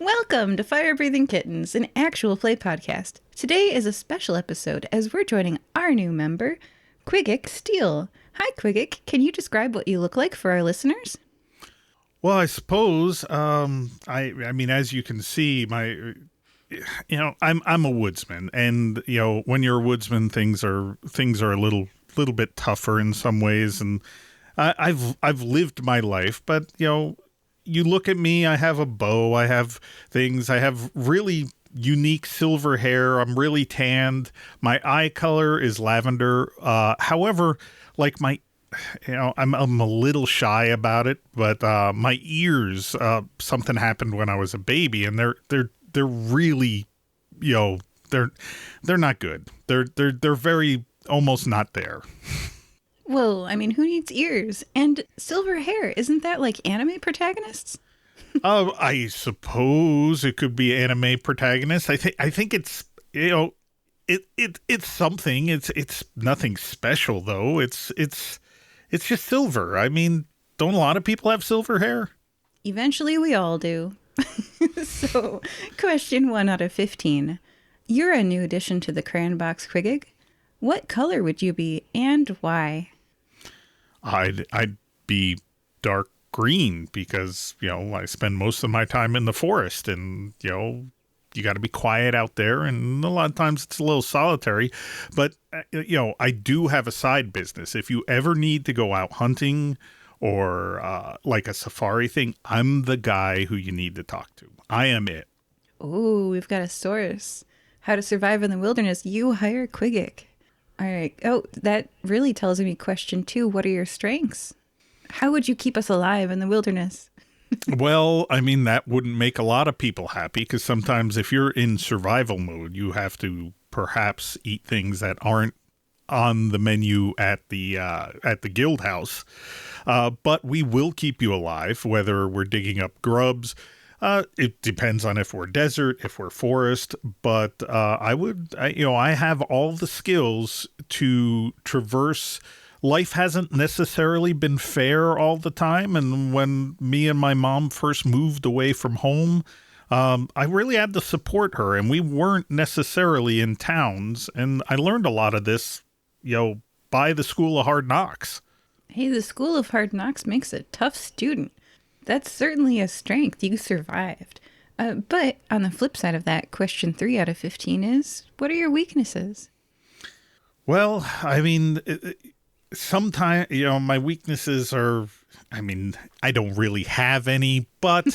Welcome to Fire Breathing Kittens, an actual play podcast. Today is a special episode as we're joining our new member, Qigiq Steele. Hi, Qigiq. Can you describe what you look like for our listeners? Well, I suppose, I mean, as you can see, I'm a woodsman, and when you're a woodsman, things are a little bit tougher in some ways, and I've lived my life, but you look at me, I have a bow, I have things, I have really unique silver hair, I'm really tanned, my eye color is lavender. However, like I'm a little shy about it, but my ears, something happened when I was a baby, and they're really, they're not good. They're very almost not there. Well, I mean, who needs ears? And silver hair, isn't that like anime protagonists? I suppose it could be anime protagonists. I think it's it's something. It's nothing special though. It's just silver. I mean, don't a lot of people have silver hair? Eventually we all do. So, question 1 out of 15. You're a new addition to the crayon box, Qigiq. What color would you be and why? I'd be dark green because, I spend most of my time in the forest, and, you got to be quiet out there, and a lot of times it's a little solitary. But, I do have a side business. If you ever need to go out hunting or like a safari thing, I'm the guy who you need to talk to. I am it. Oh, we've got a source. How to survive in the wilderness. You hire Qigiq. All right. Oh, that really tells me question 2. What are your strengths? How would you keep us alive in the wilderness? Well, I mean, that wouldn't make a lot of people happy because sometimes if you're in survival mode, you have to perhaps eat things that aren't on the menu at the guild house. But we will keep you alive, whether we're digging up grubs. It depends on if we're desert, if we're forest, but I have all the skills to traverse. Life hasn't necessarily been fair all the time, and when me and my mom first moved away from home, I really had to support her, and we weren't necessarily in towns, and I learned a lot of this, by the School of Hard Knocks. Hey, the School of Hard Knocks makes a tough student. That's certainly a strength. You survived. But on the flip side of that, question 3 out of 15 is, what are your weaknesses? Well, I mean, sometimes, my weaknesses are, I don't really have any, but,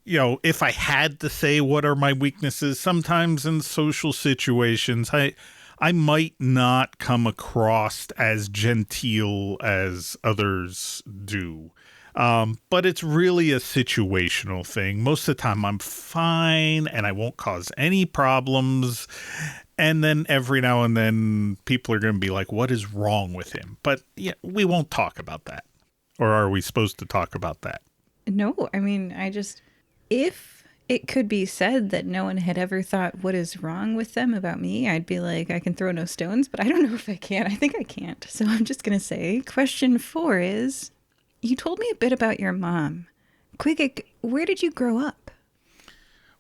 if I had to say what are my weaknesses, sometimes in social situations, I might not come across as genteel as others do. But it's really a situational thing. Most of the time I'm fine and I won't cause any problems. And then every now and then people are going to be like, what is wrong with him? But yeah, we won't talk about that. Or are we supposed to talk about that? No, if it could be said that no one had ever thought what is wrong with them about me, I'd be like, I can throw no stones, but I don't know if I can. I think I can't. So I'm just going to say question 4 is, you told me a bit about your mom. Qigiq, where did you grow up?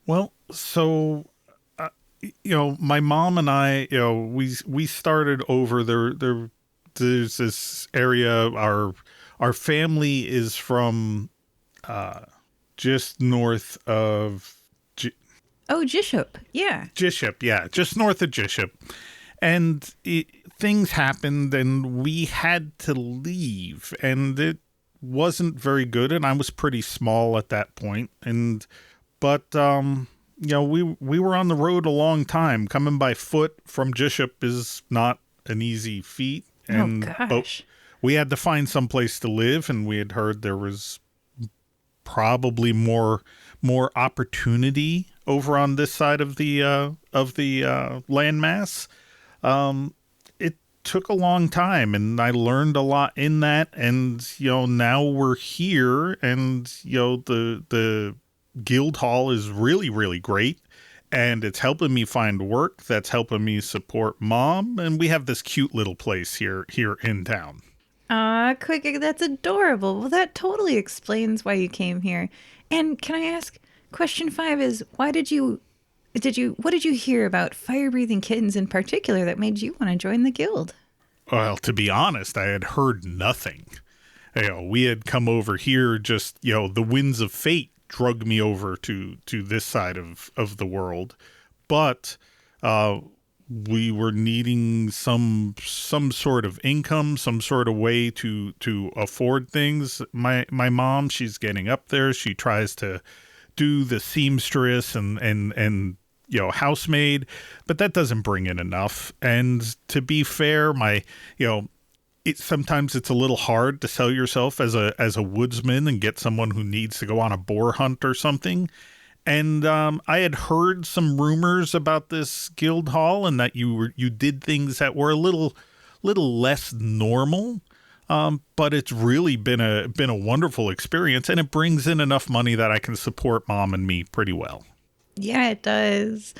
Well, so, my mom and I, we started over there. There's this area. Our family is from just north of. Qigiq. Yeah. Qigiq, yeah, just north of Qigiq. And things happened, and we had to leave, and it wasn't very good, and I was pretty small at that point. But we were on the road a long time. Coming by foot from Qigiq is not an easy feat. And oh gosh. We had to find some place to live, and we had heard there was probably more opportunity over on this side of the landmass. It took a long time, and I learned a lot in that, and now we're here, and the guild hall is really, really great, and it's helping me find work, that's helping me support mom, and we have this cute little place here in town. Qigiq, that's adorable. Well, that totally explains why you came here. And can I ask, Question 5 is, what did you hear about fire-breathing kittens in particular that made you want to join the guild? Well, to be honest, I had heard nothing. We had come over here just, the winds of fate drug me over to this side of the world. But we were needing some sort of income, some sort of way to afford things. My mom, she's getting up there. She tries to do the seamstress and housemaid, but that doesn't bring in enough. And to be fair, sometimes it's a little hard to sell yourself as a woodsman and get someone who needs to go on a boar hunt or something. And I had heard some rumors about this guild hall and that you did things that were a little less normal. But it's really been a wonderful experience, and it brings in enough money that I can support Mom and me pretty well. Yeah, it does.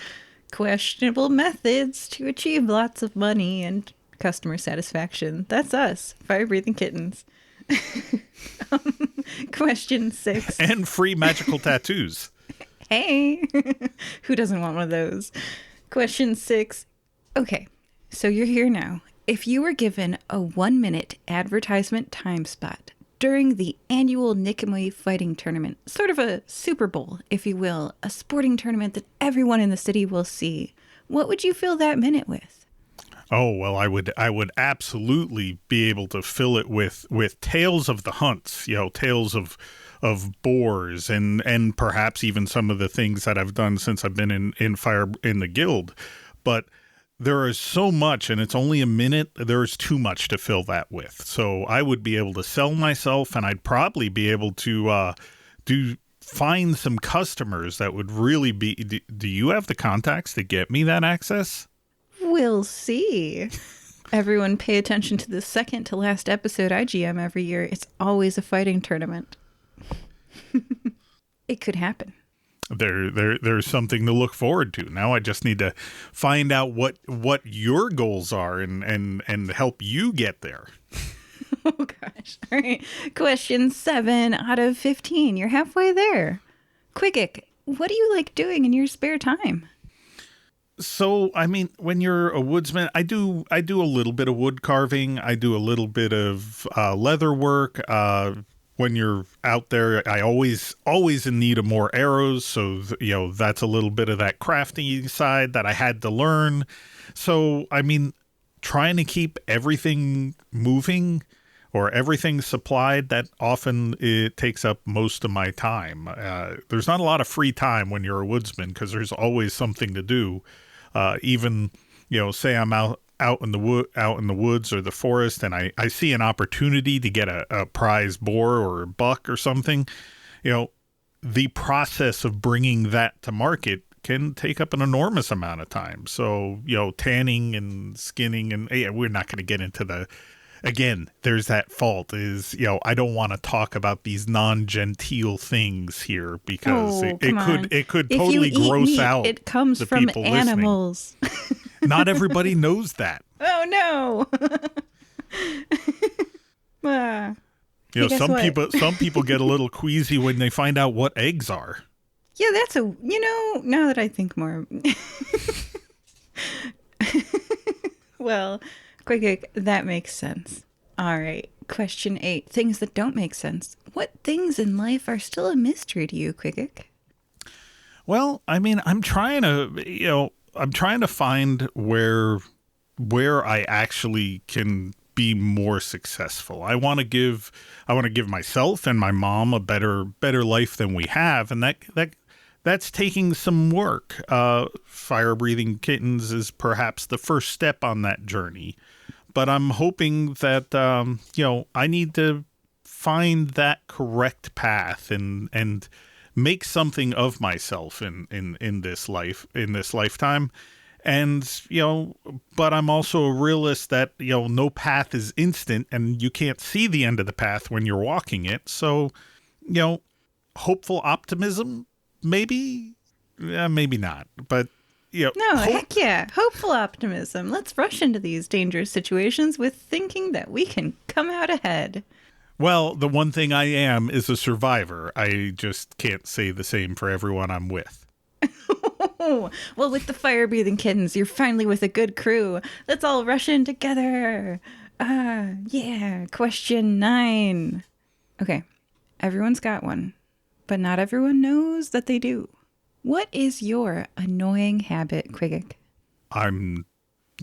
Questionable methods to achieve lots of money and customer satisfaction. That's us, fire-breathing kittens. Question 6. And free magical tattoos. Hey, who doesn't want one of those? Question 6. Okay, so you're here now. If you were given a 1-minute advertisement time spot during the annual Nikamui fighting tournament, sort of a Super Bowl, if you will, a sporting tournament that everyone in the city will see, what would you fill that minute with? Oh, well, I would absolutely be able to fill it with tales of the hunts, tales of boars and perhaps even some of the things that I've done since I've been in the guild. But there is so much, and it's only a minute. There's too much to fill that with. So I would be able to sell myself, and I'd probably be able to find some customers that would really be. Do you have the contacts to get me that access? We'll see. Everyone pay attention to the second to last episode I GM every year. It's always a fighting tournament. It could happen. There's something to look forward to. Now I just need to find out what your goals are and help you get there. Oh gosh. All right. Question 7 out of 15. You're halfway there. Qigiq, what do you like doing in your spare time? So, I mean, when you're a woodsman, I do a little bit of wood carving. I do a little bit of leather work. When you're out there, I always in need of more arrows. So, that's a little bit of that crafting side that I had to learn. So, I mean, trying to keep everything moving or everything supplied, that often it takes up most of my time. There's not a lot of free time when you're a woodsman because there's always something to do. Even, say I'm out in the woods or the forest, and I see an opportunity to get a prize boar or a buck or something, the process of bringing that to market can take up an enormous amount of time. So, tanning and skinning, and we're not going to get into again, there's that fault is, I don't want to talk about these non-genteel things here because it could totally gross meat, out. It comes from animals. Not everybody knows that. Oh no. Some people get a little queasy when they find out what eggs are. Yeah, that's now that I think more. Well, Qigiq, that makes sense. All right. Question 8. Things that don't make sense. What things in life are still a mystery to you, Qigiq? Well, I mean, I'm trying to find where I actually can be more successful. I want to give myself and my mom a better life than we have, and that's taking some work. Fire breathing kittens is perhaps the first step on that journey, but I'm hoping that I need to find that correct path and make something of myself in this lifetime. And, but I'm also a realist that, no path is instant and you can't see the end of the path when you're walking it. So, hopeful optimism, maybe, maybe not, but, No, heck yeah. Hopeful optimism. Let's rush into these dangerous situations with thinking that we can come out ahead. Well, the one thing I am is a survivor. I just can't say the same for everyone I'm with. Oh, well, with the fire breathing kittens, you're finally with a good crew. Let's all rush in together. Yeah. Question 9. Okay, everyone's got one, but not everyone knows that they do. What is your annoying habit, Quigic? I'm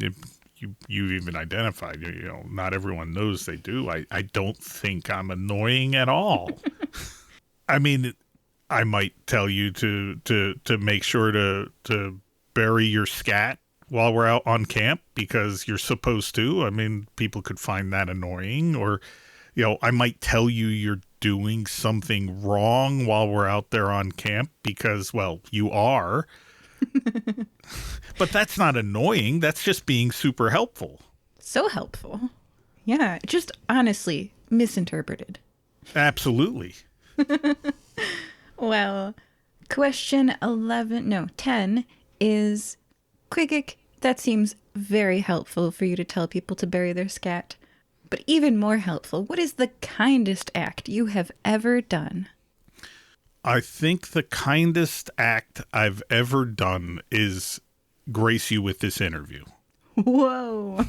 if you even identified, not everyone knows they do. I don't think I'm annoying at all. I mean, I might tell you to make sure to bury your scat while we're out on camp because you're supposed to. I mean, people could find that annoying, or I might tell you you're doing something wrong while we're out there on camp because, well, you are. But that's not annoying. That's just being super helpful. So helpful. Yeah, just honestly misinterpreted. Absolutely. Well, question 10 is Quigic. That seems very helpful for you to tell people to bury their scat. But even more helpful, what is the kindest act you have ever done? I think the kindest act I've ever done is grace you with this interview. Whoa.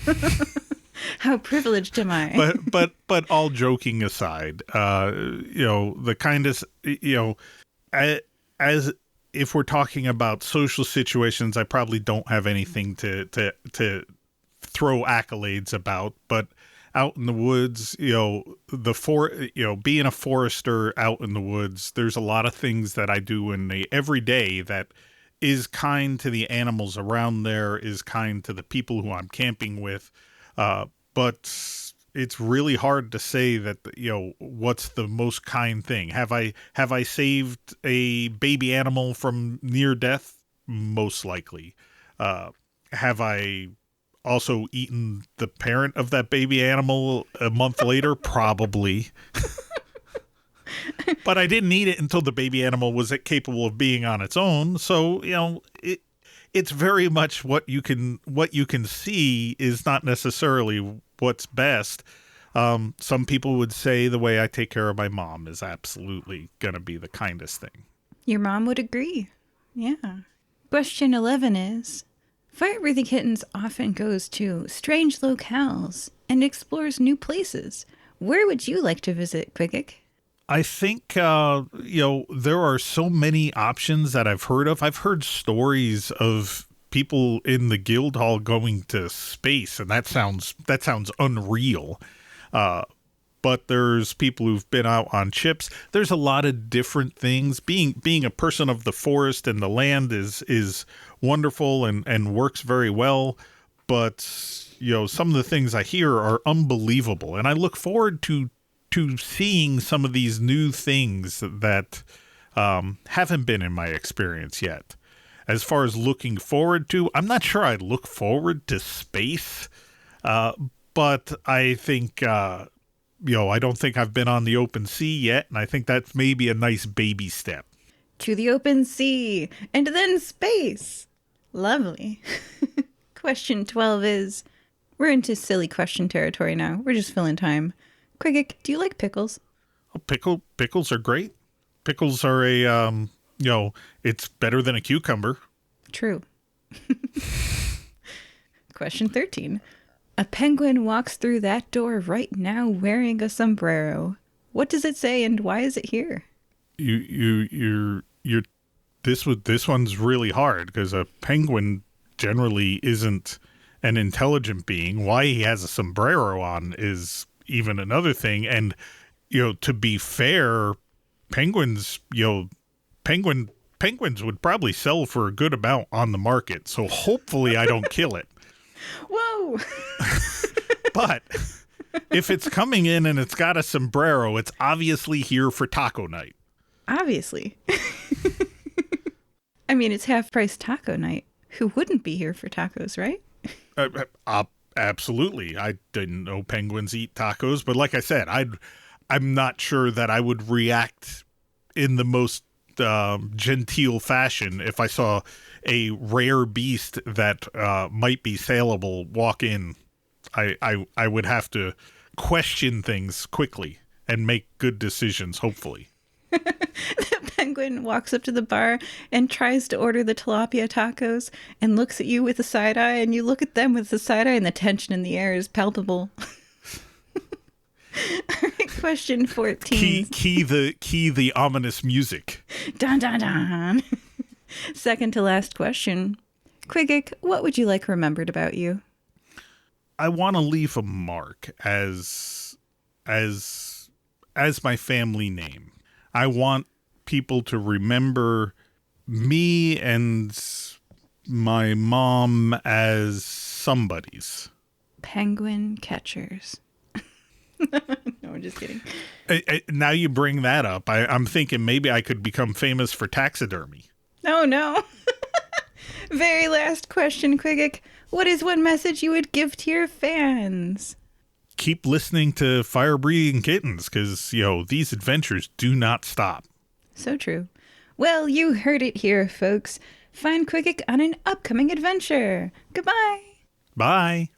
How privileged am I? But all joking aside, the kindest, as if we're talking about social situations, I probably don't have anything to throw accolades about, but out in the woods, being a forester out in the woods, there's a lot of things that I do in the everyday that is kind to the animals around there, is kind to the people who I'm camping with. But it's really hard to say that, what's the most kind thing. Have I saved a baby animal from near death? Most likely. Have I also eaten the parent of that baby animal a month later? Probably. But I didn't eat it until the baby animal was capable of being on its own. So, it's very much what you can see is not necessarily what's best. Some people would say the way I take care of my mom is absolutely going to be the kindest thing. Your mom would agree. Yeah. Question 11 is, Fire-breathing kittens often goes to strange locales and explores new places. Where would you like to visit, Quigic? I think, there are so many options that I've heard of. I've heard stories of people in the guild hall going to space, and that sounds unreal. But there's people who've been out on ships. There's a lot of different things. Being a person of the forest and the land is wonderful and works very well. But, some of the things I hear are unbelievable. And I look forward to seeing some of these new things that haven't been in my experience yet. As far as looking forward to, I'm not sure I look forward to space, but I think, I don't think I've been on the open sea yet, and I think that's maybe a nice baby step. To the open sea, and then space. Lovely. Question 12 is, we're into silly question territory now. We're just filling time. Quigic, do you like pickles? Oh, pickles are great. Pickles are it's better than a cucumber. True. Question 13. A penguin walks through that door right now wearing a sombrero. What does it say and why is it here? This one's really hard because a penguin generally isn't an intelligent being. Why he has a sombrero on is even another thing. And, to be fair, penguins would probably sell for a good amount on the market. So hopefully I don't kill it. Whoa! But if it's coming in and it's got a sombrero, it's obviously here for taco night. Obviously. I mean, it's half-price taco night. Who wouldn't be here for tacos, right? Absolutely. I didn't know penguins eat tacos, but like I said, I'm not sure that I would react in the most genteel fashion if I saw a rare beast that might be saleable walk in. I would have to question things quickly and make good decisions, hopefully. The penguin walks up to the bar and tries to order the tilapia tacos and looks at you with a side eye, and you look at them with a side eye, and the tension in the air is palpable. All right, question 14. Key the ominous music. Dun dun dun. Second to last question. Qigiq, what would you like remembered about you? I want to leave a mark as my family name. I want people to remember me and my mom as somebody's. Penguin catchers. No, I'm just kidding. Now you bring that up. I'm thinking maybe I could become famous for taxidermy. Oh, no. Very last question, Qigiq. What is one message you would give to your fans? Keep listening to Fire Breathing Kittens, because, these adventures do not stop. So true. Well, you heard it here, folks. Find Qigiq on an upcoming adventure. Goodbye. Bye.